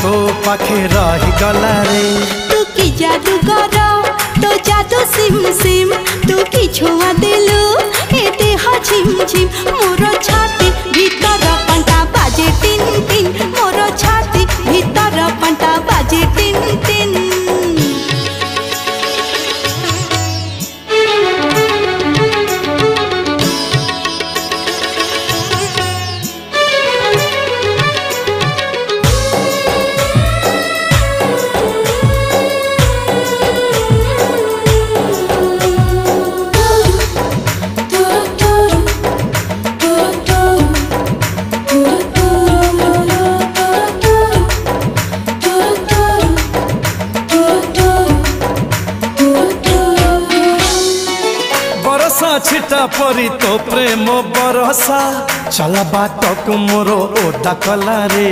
तो पाखे रही गला रे। तू की जादू कर तो जादू सिम सिम तू की छुआ दिलु ए देह झिम झिम मोर छाती भीतर पंटा बाजे टिन टिन मोर छाती भीतर पंटा बाजे टिन टिन। छिटा परी तो प्रेम बरसा चला बाट को मोर ओदा कला रे।